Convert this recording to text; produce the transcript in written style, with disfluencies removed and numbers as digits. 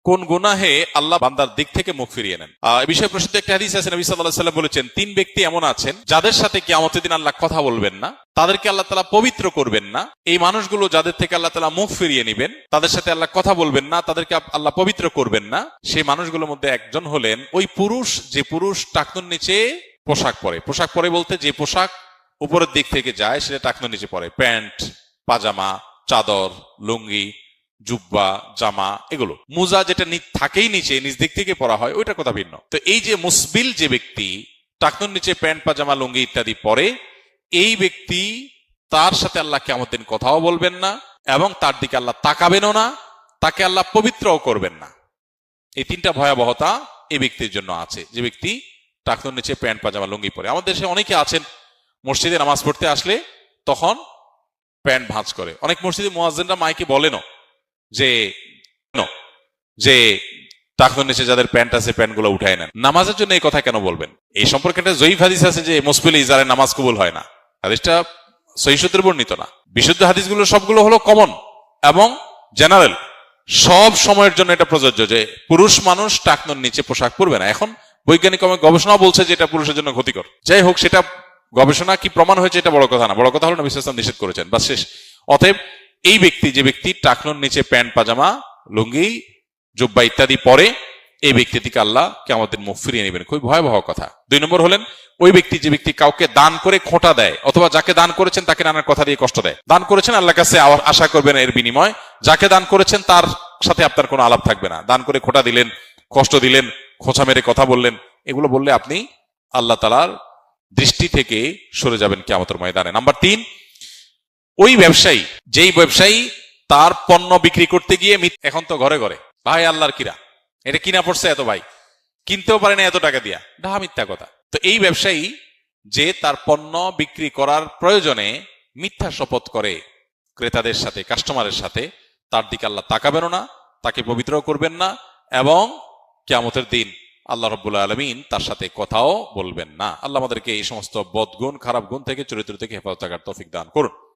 কোন গুনাহে আল্লাহ বান্দার দিক থেকে মুখ ফিরিয়ে নেন? এই বিষয়ে প্রসিদ্ধ একটা হাদিস আছে, নবী সাল্লাল্লাহু আলাইহি ওয়াসাল্লাম বলেছেন, তিন ব্যক্তি এমন আছেন যাদের সাথে কিয়ামতের দিন আল্লাহ কথা বলবেন না, তাদেরকে আল্লাহ তাআলা পবিত্র করবেন না। এই মানুষগুলো যাদের থেকে আল্লাহ তাআলা মুখ ফিরিয়ে নেবেন, তাদের সাথে আল্লাহ কথা বলবেন না, তাদেরকে আল্লাহ পবিত্র করবেন না। সেই মানুষগুলোর মধ্যে একজন হলেন ওই পুরুষ, যে পুরুষ টাকনুর নিচে পোশাক পরে। পোশাক পরে বলতে যে পোশাক উপরের দিক থেকে যায় সেটা টাকনুর নিচে পরে, প্যান্ট, পাজামা, চাদর, লুঙ্গি, জুব্বা, জামা, এগুলো। মুজা যেটা থাকেই নিচে, নিচ দিক থেকে পরা হয়, ওইটা কথা ভিন্ন। তো এই যে মুসবিল যে ব্যক্তি টাকনুর নিচে প্যান্ট, পাজামা, লুঙ্গি ইত্যাদি পরে, এই ব্যক্তি, তার সাথে আল্লাহ কিয়ামতের দিন কথাও বলবেন না এবং তার দিকে আল্লাহ তাকাবেনও না, তাকে আল্লাহ পবিত্রও করবেন না। এই তিনটা ভয়াবহতা এই ব্যক্তির জন্য আছে, যে ব্যক্তি টাকনুর নিচে প্যান্ট, পাজামা, লুঙ্গি পরে। আমাদের দেশে অনেকে আছেন মসজিদে নামাজ পড়তে আসলে তখন প্যান্ট ভাঁজ করে। অনেক মসজিদে মুয়াজ্জিনরা মাইকে বলেনও যে টাকনুর নিচে যাদের প্যান্ট আছে প্যান্টগুলো উঠায় নেন। নামাজের জন্য এই কথা কেন বলবেন? এই সম্পর্কে একটা জয়ীফ হাদিস আছে যে মুসবিল ইজারে নামাজ কবুল হয় না। হাদিসটা সহিহ সূত্রে বর্ণিত না। বিশুদ্ধ হাদিসগুলো সবগুলো হলো কমন এবং জেনারেল, সব সময়ের জন্য এটা প্রযোজ্য যে পুরুষ মানুষ টাকনুর নিচে পোশাক পরবে না। এখন বৈজ্ঞানিক গবেষণা বলছে যে এটা পুরুষের জন্য ক্ষতিকর। যাই হোক, সেটা গবেষণা কি প্রমাণ হয়েছে এটা বড় কথা না, বড় কথা হলো নবী সাল্লাল্লাহু আলাইহি ওয়াসাল্লাম নিষেধ করেছেন, বাস শেষ। অতএব এই ব্যক্তি, যে ব্যক্তি টাকনুর নিচে প্যান্ট, পাজামা, লুঙ্গি, জুব্বা ইত্যাদি পরে, এই ব্যক্তি থেকে আল্লাহ কিয়ামতের মুখ ফিরিয়ে নেবেন। খুবই ভয়াবহ কথা। 2 নম্বর হলেন ওই ব্যক্তি, যে ব্যক্তি কাউকে দান করে খোঁটা দেয়, অথবা যাকে দান করেছেন তাকে নানান কথা দিয়ে কষ্ট দেয়। দান করেছেন, আল্লাহর কাছে আশা করবেন এর বিনিময়। যাকে দান করেছেন তার সাথে আপনার কোনো আলাপ থাকবে না। দান করে খোঁটা দিলেন, কষ্ট দিলেন, খোঁচা মেরে কথা বললেন, এগুলো বললে আপনি আল্লাহ তাআলার দৃষ্টি থেকে সরে যাবেন কিয়ামতের ময়দানে। নাম্বার 3, ওই ব্যবসায়ী, যেই ব্যবসায়ী তার পণ্য বিক্রি করতে গিয়ে, এখন তো ঘরে ঘরে ভাই আল্লাহর কিরা, এটা কিনা পড়ছে এত, ভাই কিনতেও পারে না এত টাকা দিয়া, ডাহা মিথ্যা কথা। তো এই ব্যবসায়ী যে তার পণ্য বিক্রি করার প্রয়োজনে মিথ্যা শপথ করে ক্রেতাদের সাথে, কাস্টমারের সাথে, তার দিকে আল্লাহ তাকাবেনও না, তাকে পবিত্র করবেন না এবং কিয়ামতের দিন আল্লাহ রাব্বুল আলামিন তার সাথে কথাও বলবেন না। আল্লাহ আমাদেরকে এই সমস্ত বদগুণ, খারাপ গুণ থেকে, চরিত্র থেকে হেফাজত থাকার তৌফিক দান করুন।